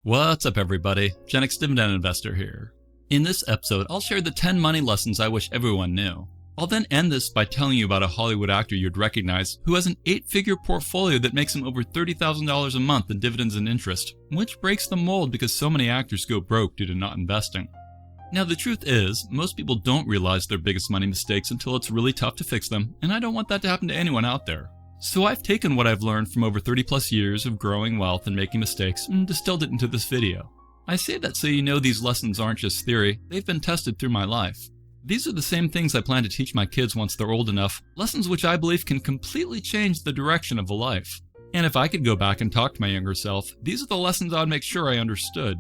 What's up everybody, Genix Dividend Investor here. In this episode, I'll share the 10 money lessons I wish everyone knew. I'll then end this by telling you about a Hollywood actor you'd recognize who has an 8-figure portfolio that makes him over $30,000 a month in dividends and interest, which breaks the mold because so many actors go broke due to not investing. Now the truth is, most people don't realize their biggest money mistakes until it's really tough to fix them, and I don't want that to happen to anyone out there. So I've taken what I've learned from over 30 plus years of growing wealth and making mistakes and distilled it into this video. I say that so you know these lessons aren't just theory, they've been tested through my life. These are the same things I plan to teach my kids once they're old enough, lessons which I believe can completely change the direction of a life. And if I could go back and talk to my younger self, these are the lessons I'd make sure I understood.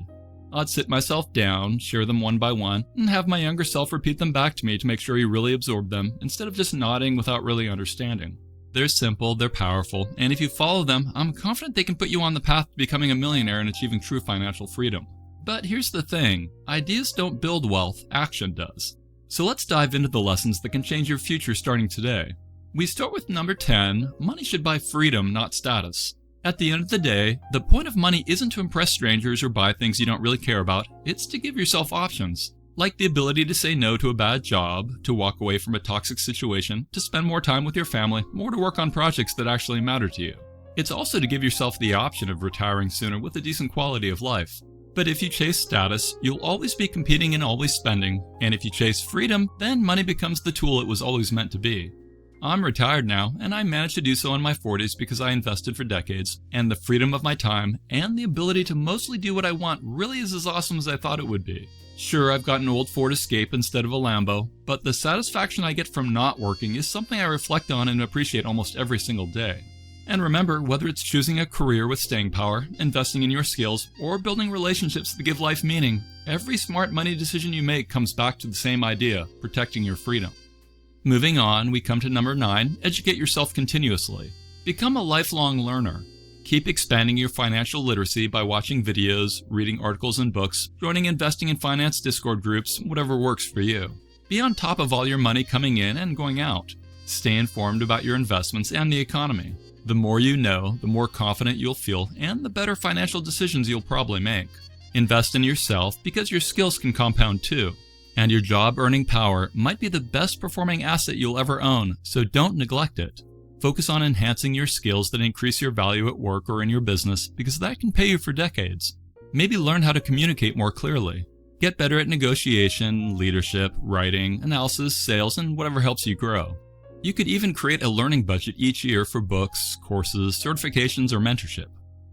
I'd sit myself down, share them one by one, and have my younger self repeat them back to me to make sure he really absorbed them, instead of just nodding without really understanding. They're simple, they're powerful, and if you follow them, I'm confident they can put you on the path to becoming a millionaire and achieving true financial freedom. But here's the thing, ideas don't build wealth, action does. So let's dive into the lessons that can change your future starting today. We start with number 10, money should buy freedom, not status. At the end of the day, the point of money isn't to impress strangers or buy things you don't really care about, it's to give yourself options. Like the ability to say no to a bad job, to walk away from a toxic situation, to spend more time with your family, or to work on projects that actually matter to you. It's also to give yourself the option of retiring sooner with a decent quality of life. But if you chase status, you'll always be competing and always spending, and if you chase freedom, then money becomes the tool it was always meant to be. I'm retired now, and I managed to do so in my 40s because I invested for decades, and the freedom of my time, and the ability to mostly do what I want really is as awesome as I thought it would be. Sure, I've got an old Ford Escape instead of a Lambo, but the satisfaction I get from not working is something I reflect on and appreciate almost every single day. And remember, whether it's choosing a career with staying power, investing in your skills, or building relationships that give life meaning, every smart money decision you make comes back to the same idea, protecting your freedom. Moving on, we come to number 9, educate yourself continuously. Become a lifelong learner. Keep expanding your financial literacy by watching videos, reading articles and books, joining investing and finance Discord groups, whatever works for you. Be on top of all your money coming in and going out. Stay informed about your investments and the economy. The more you know, the more confident you'll feel, and the better financial decisions you'll probably make. Invest in yourself because your skills can compound too. And your job earning power might be the best performing asset you'll ever own, so don't neglect it. Focus on enhancing your skills that increase your value at work or in your business because that can pay you for decades. Maybe learn how to communicate more clearly. Get better at negotiation, leadership, writing, analysis, sales, and whatever helps you grow. You could even create a learning budget each year for books, courses, certifications, or mentorship.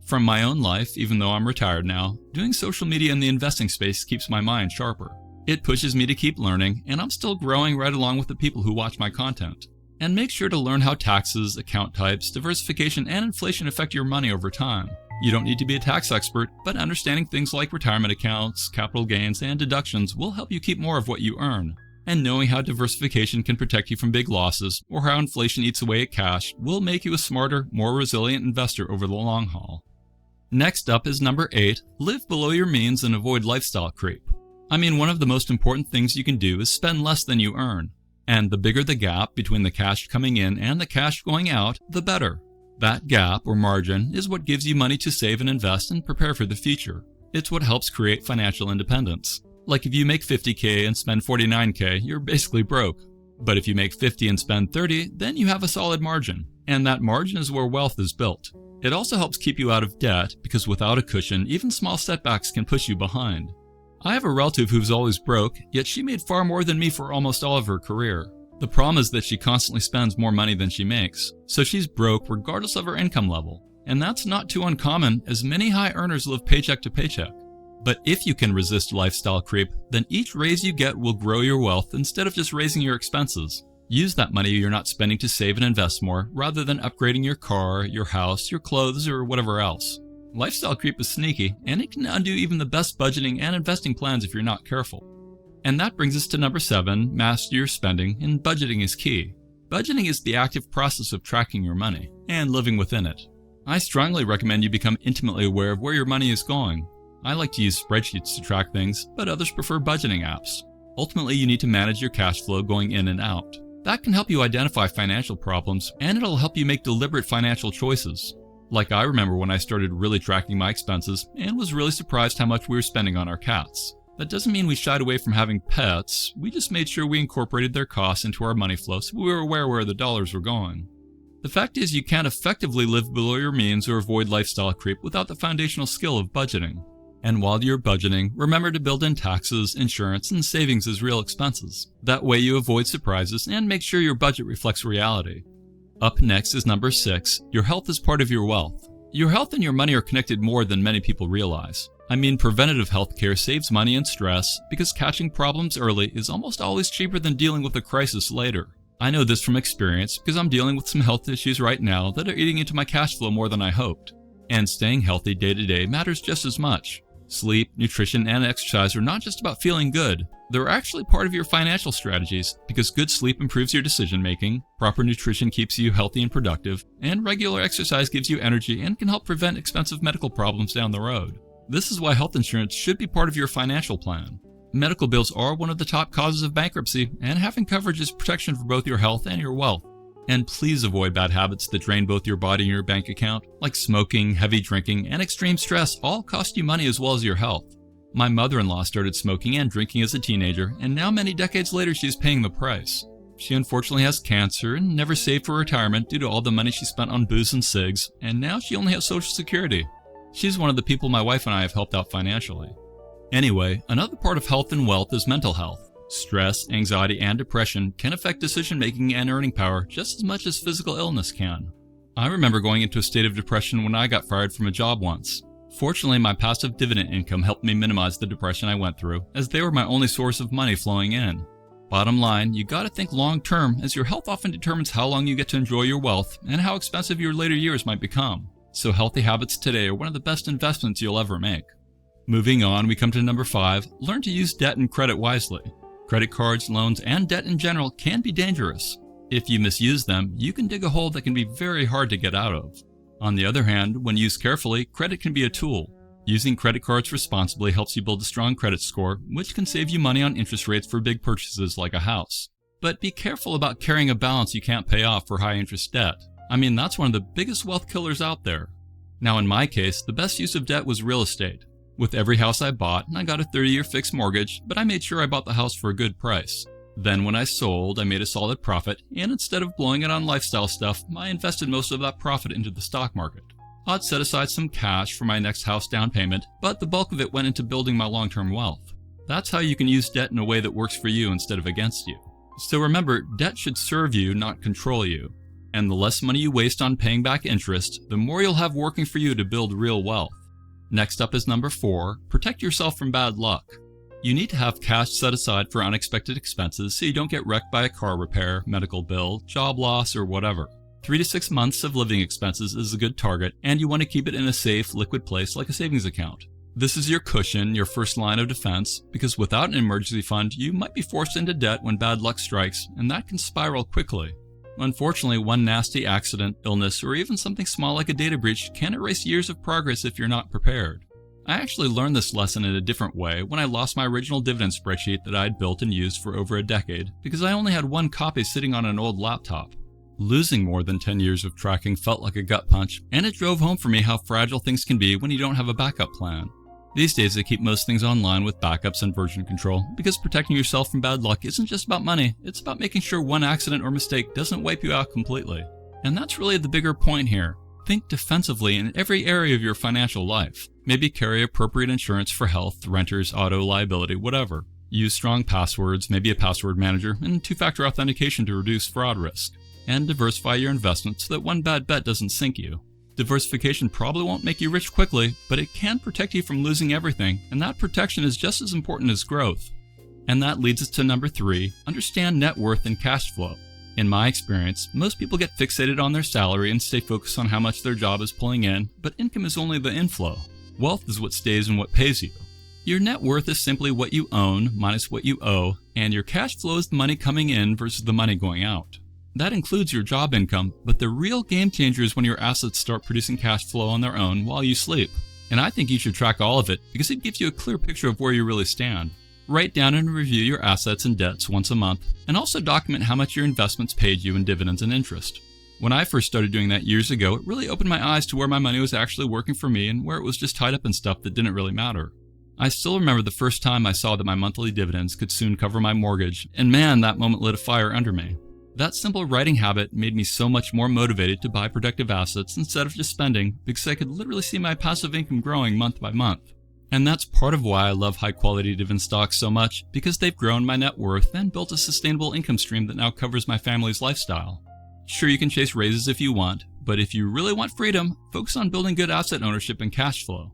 From my own life, even though I'm retired now, doing social media in the investing space keeps my mind sharper. It pushes me to keep learning, and I'm still growing right along with the people who watch my content. And make sure to learn how taxes, account types, diversification, and inflation affect your money over time. You don't need to be a tax expert, but understanding things like retirement accounts, capital gains, and deductions will help you keep more of what you earn. And knowing how diversification can protect you from big losses, or how inflation eats away at cash, will make you a smarter, more resilient investor over the long haul. Next up is number 8, live below your means and avoid lifestyle creep. I mean, one of the most important things you can do is spend less than you earn. And the bigger the gap between the cash coming in and the cash going out, the better. That gap, or margin, is what gives you money to save and invest and prepare for the future. It's what helps create financial independence. Like if you make $50K and spend $49K, you're basically broke. But if you make $50 and spend $30, then you have a solid margin. And that margin is where wealth is built. It also helps keep you out of debt, because without a cushion, even small setbacks can push you behind. I have a relative who's always broke, yet she made far more than me for almost all of her career. The problem is that she constantly spends more money than she makes, so she's broke regardless of her income level. And that's not too uncommon, as many high earners live paycheck to paycheck. But if you can resist lifestyle creep, then each raise you get will grow your wealth instead of just raising your expenses. Use that money you're not spending to save and invest more, rather than upgrading your car, your house, your clothes, or whatever else. Lifestyle creep is sneaky, and it can undo even the best budgeting and investing plans if you're not careful. And that brings us to number 7, master your spending, and budgeting is key. Budgeting is the active process of tracking your money, and living within it. I strongly recommend you become intimately aware of where your money is going. I like to use spreadsheets to track things, but others prefer budgeting apps. Ultimately, you need to manage your cash flow going in and out. That can help you identify financial problems, and it'll help you make deliberate financial choices. Like I remember when I started really tracking my expenses and was really surprised how much we were spending on our cats. That doesn't mean we shied away from having pets, we just made sure we incorporated their costs into our money flow so we were aware where the dollars were going. The fact is you can't effectively live below your means or avoid lifestyle creep without the foundational skill of budgeting. And while you're budgeting, remember to build in taxes, insurance, and savings as real expenses. That way you avoid surprises and make sure your budget reflects reality. Up next is number 6, your health is part of your wealth. Your health and your money are connected more than many people realize. I mean, preventative healthcare saves money and stress because catching problems early is almost always cheaper than dealing with a crisis later. I know this from experience because I'm dealing with some health issues right now that are eating into my cash flow more than I hoped. And staying healthy day to day matters just as much. Sleep, nutrition, and exercise are not just about feeling good. They're actually part of your financial strategies because good sleep improves your decision making, proper nutrition keeps you healthy and productive, and regular exercise gives you energy and can help prevent expensive medical problems down the road. This is why health insurance should be part of your financial plan. Medical bills are one of the top causes of bankruptcy, and having coverage is protection for both your health and your wealth. And please avoid bad habits that drain both your body and your bank account, like smoking, heavy drinking, and extreme stress all cost you money as well as your health. My mother-in-law started smoking and drinking as a teenager, and now many decades later she's paying the price. She unfortunately has cancer and never saved for retirement due to all the money she spent on booze and cigs, and now she only has Social Security. She's one of the people my wife and I have helped out financially. Anyway, another part of health and wealth is mental health. Stress, anxiety, and depression can affect decision-making and earning power just as much as physical illness can. I remember going into a state of depression when I got fired from a job once. Fortunately, my passive dividend income helped me minimize the depression I went through, as they were my only source of money flowing in. Bottom line, you gotta think long-term, as your health often determines how long you get to enjoy your wealth and how expensive your later years might become. So healthy habits today are one of the best investments you'll ever make. Moving on, we come to number 5, learn to use debt and credit wisely. Credit cards, loans, and debt in general can be dangerous. If you misuse them, you can dig a hole that can be very hard to get out of. On the other hand, when used carefully, credit can be a tool. Using credit cards responsibly helps you build a strong credit score, which can save you money on interest rates for big purchases like a house. But be careful about carrying a balance you can't pay off for high-interest debt. I mean, that's one of the biggest wealth killers out there. Now in my case, the best use of debt was real estate. With every house I bought, I got a 30-year fixed mortgage, but I made sure I bought the house for a good price. Then when I sold, I made a solid profit, and instead of blowing it on lifestyle stuff, I invested most of that profit into the stock market. I'd set aside some cash for my next house down payment, but the bulk of it went into building my long-term wealth. That's how you can use debt in a way that works for you instead of against you. So remember, debt should serve you, not control you. And the less money you waste on paying back interest, the more you'll have working for you to build real wealth. Next up is number 4, protect yourself from bad luck. You need to have cash set aside for unexpected expenses so you don't get wrecked by a car repair, medical bill, job loss, or whatever. 3 to 6 months of living expenses is a good target, and you want to keep it in a safe, liquid place like a savings account. This is your cushion, your first line of defense, because without an emergency fund, you might be forced into debt when bad luck strikes, and that can spiral quickly. Unfortunately, one nasty accident, illness, or even something small like a data breach can erase years of progress if you're not prepared. I actually learned this lesson in a different way when I lost my original dividend spreadsheet that I'd built and used for over a decade because I only had one copy sitting on an old laptop. Losing more than 10 years of tracking felt like a gut punch, and it drove home for me how fragile things can be when you don't have a backup plan. These days I keep most things online with backups and version control because protecting yourself from bad luck isn't just about money, it's about making sure one accident or mistake doesn't wipe you out completely. And that's really the bigger point here. Think defensively in every area of your financial life. Maybe carry appropriate insurance for health, renters, auto, liability, whatever. Use strong passwords, maybe a password manager, and two-factor authentication to reduce fraud risk. And diversify your investments so that one bad bet doesn't sink you. Diversification probably won't make you rich quickly, but it can protect you from losing everything, and that protection is just as important as growth. And that leads us to number 3, understand net worth and cash flow. In my experience, most people get fixated on their salary and stay focused on how much their job is pulling in, but income is only the inflow. Wealth is what stays and what pays you. Your net worth is simply what you own minus what you owe, and your cash flow is the money coming in versus the money going out. That includes your job income, but the real game changer is when your assets start producing cash flow on their own while you sleep. And I think you should track all of it because it gives you a clear picture of where you really stand. Write down and review your assets and debts once a month, and also document how much your investments paid you in dividends and interest. When I first started doing that years ago, it really opened my eyes to where my money was actually working for me and where it was just tied up in stuff that didn't really matter. I still remember the first time I saw that my monthly dividends could soon cover my mortgage, and man, that moment lit a fire under me. That simple writing habit made me so much more motivated to buy productive assets instead of just spending, because I could literally see my passive income growing month by month. And that's part of why I love high-quality dividend stocks so much, because they've grown my net worth and built a sustainable income stream that now covers my family's lifestyle. Sure, you can chase raises if you want, but if you really want freedom, focus on building good asset ownership and cash flow.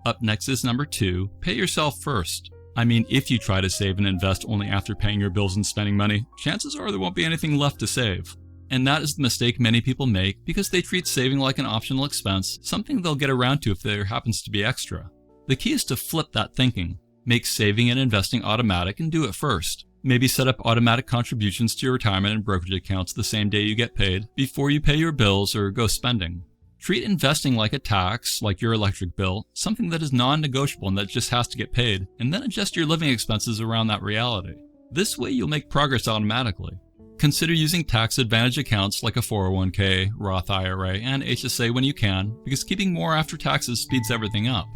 Up next is number 2, pay yourself first. I mean, if you try to save and invest only after paying your bills and spending money, chances are there won't be anything left to save. And that is the mistake many people make because they treat saving like an optional expense, something they'll get around to if there happens to be extra. The key is to flip that thinking. Make saving and investing automatic and do it first. Maybe set up automatic contributions to your retirement and brokerage accounts the same day you get paid before you pay your bills or go spending. Treat investing like a tax, like your electric bill, something that is non-negotiable and that just has to get paid, and then adjust your living expenses around that reality. This way you'll make progress automatically. Consider using tax advantage accounts like a 401k, Roth IRA, and HSA when you can, because keeping more after taxes speeds everything up.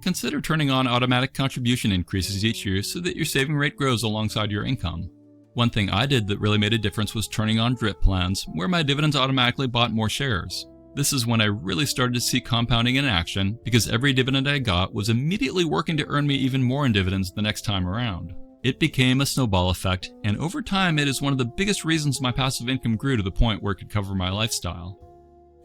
Consider turning on automatic contribution increases each year so that your saving rate grows alongside your income. One thing I did that really made a difference was turning on DRIP plans, where my dividends automatically bought more shares. This is when I really started to see compounding in action, because every dividend I got was immediately working to earn me even more in dividends the next time around. It became a snowball effect, and over time it is one of the biggest reasons my passive income grew to the point where it could cover my lifestyle.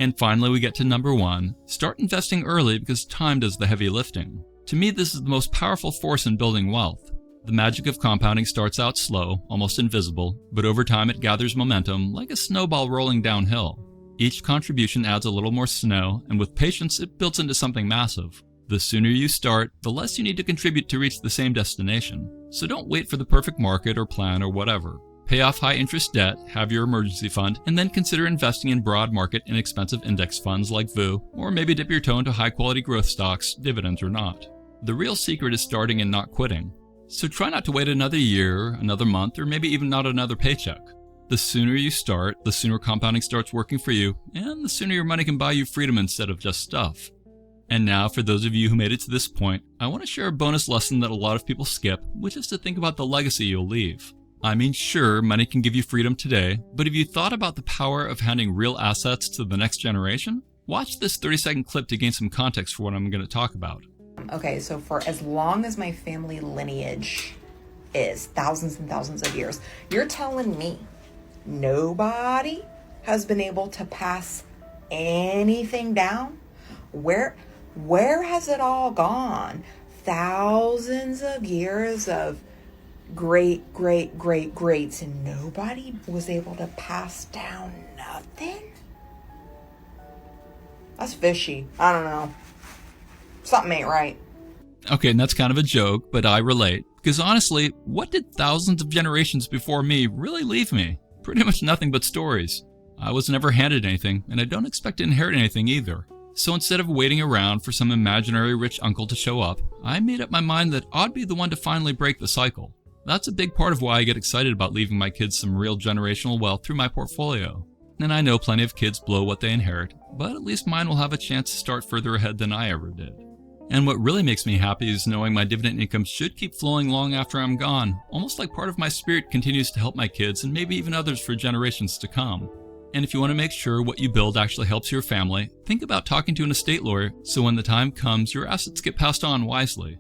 And finally, we get to number 1, start investing early because time does the heavy lifting. To me, this is the most powerful force in building wealth. The magic of compounding starts out slow, almost invisible, but over time it gathers momentum like a snowball rolling downhill. Each contribution adds a little more snow, and with patience it builds into something massive. The sooner you start, the less you need to contribute to reach the same destination. So don't wait for the perfect market or plan or whatever. Pay off high-interest debt, have your emergency fund, and then consider investing in broad market inexpensive index funds like VU, or maybe dip your toe into high-quality growth stocks, dividends or not. The real secret is starting and not quitting. So try not to wait another year, another month, or maybe even not another paycheck. The sooner you start, the sooner compounding starts working for you, and the sooner your money can buy you freedom instead of just stuff. And now, for those of you who made it to this point, I want to share a bonus lesson that a lot of people skip, which is to think about the legacy you'll leave. I mean, sure, money can give you freedom today, but have you thought about the power of handing real assets to the next generation? Watch this 30-second clip to gain some context for what I'm going to talk about. Okay, so for as long as my family lineage is, thousands and thousands of years, you're telling me nobody has been able to pass anything down? Where has it all gone? Thousands of years of greats, and nobody was able to pass down nothing? That's fishy. I don't know. Something ain't right. Okay, and that's kind of a joke, but I relate. Because honestly, what did thousands of generations before me really leave me? Pretty much nothing but stories. I was never handed anything, and I don't expect to inherit anything either. So instead of waiting around for some imaginary rich uncle to show up, I made up my mind that I'd be the one to finally break the cycle. That's a big part of why I get excited about leaving my kids some real generational wealth through my portfolio. And I know plenty of kids blow what they inherit, but at least mine will have a chance to start further ahead than I ever did. And what really makes me happy is knowing my dividend income should keep flowing long after I'm gone, almost like part of my spirit continues to help my kids and maybe even others for generations to come. And if you want to make sure what you build actually helps your family, think about talking to an estate lawyer so when the time comes, your assets get passed on wisely.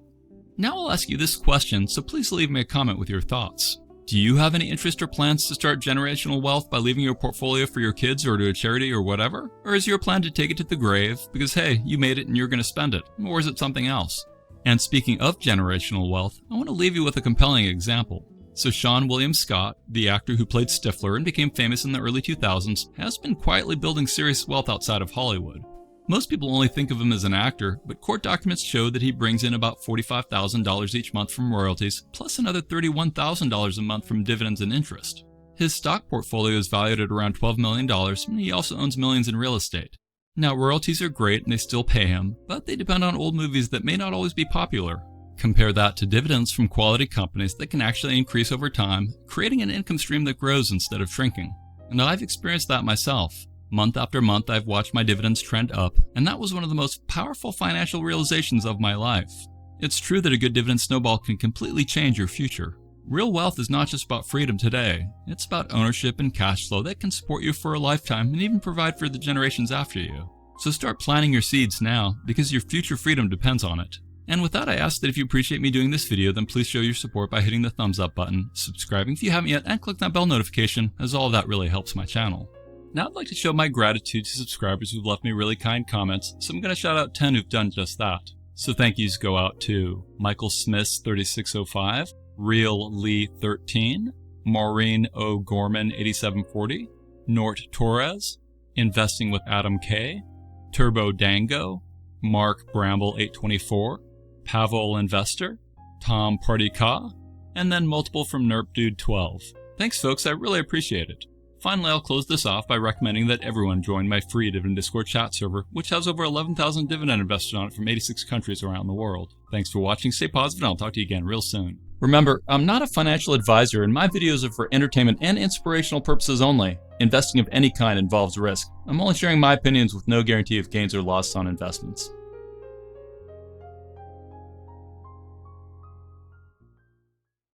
Now I'll ask you this question, so please leave me a comment with your thoughts. Do you have any interest or plans to start generational wealth by leaving your portfolio for your kids or to a charity or whatever? Or is your plan to take it to the grave because, hey, you made it and you're going to spend it? Or is it something else? And speaking of generational wealth, I want to leave you with a compelling example. So Sean William Scott, the actor who played Stifler and became famous in the early 2000s, has been quietly building serious wealth outside of Hollywood. Most people only think of him as an actor, but court documents show that he brings in about $45,000 each month from royalties, plus another $31,000 a month from dividends and interest. His stock portfolio is valued at around $12 million, and he also owns millions in real estate. Now, royalties are great and they still pay him, but they depend on old movies that may not always be popular. Compare that to dividends from quality companies that can actually increase over time, creating an income stream that grows instead of shrinking. And I've experienced that myself. Month after month, I've watched my dividends trend up, and that was one of the most powerful financial realizations of my life. It's true that a good dividend snowball can completely change your future. Real wealth is not just about freedom today, it's about ownership and cash flow that can support you for a lifetime and even provide for the generations after you. So start planting your seeds now, because your future freedom depends on it. And with that, I ask that if you appreciate me doing this video, then please show your support by hitting the thumbs up button, subscribing if you haven't yet, and click that bell notification, as all of that really helps my channel. Now I'd like to show my gratitude to subscribers who've left me really kind comments, so I'm going to shout out 10 who've done just that. So thank yous go out to Michael Smith 3605, Real Lee 13, Maureen O. Gorman 8740, Nort Torres, Investing with Adam K, Turbo Dango, Mark Bramble 824, Pavel Investor, Tom Party Ka, and then multiple from NerpDude 12. Thanks folks, I really appreciate it. Finally, I'll close this off by recommending that everyone join my free Dividend Discord chat server, which has over 11,000 Dividend investors on it from 86 countries around the world. Thanks for watching, stay positive, and I'll talk to you again real soon. Remember, I'm not a financial advisor, and my videos are for entertainment and inspirational purposes only. Investing of any kind involves risk. I'm only sharing my opinions with no guarantee of gains or losses on investments.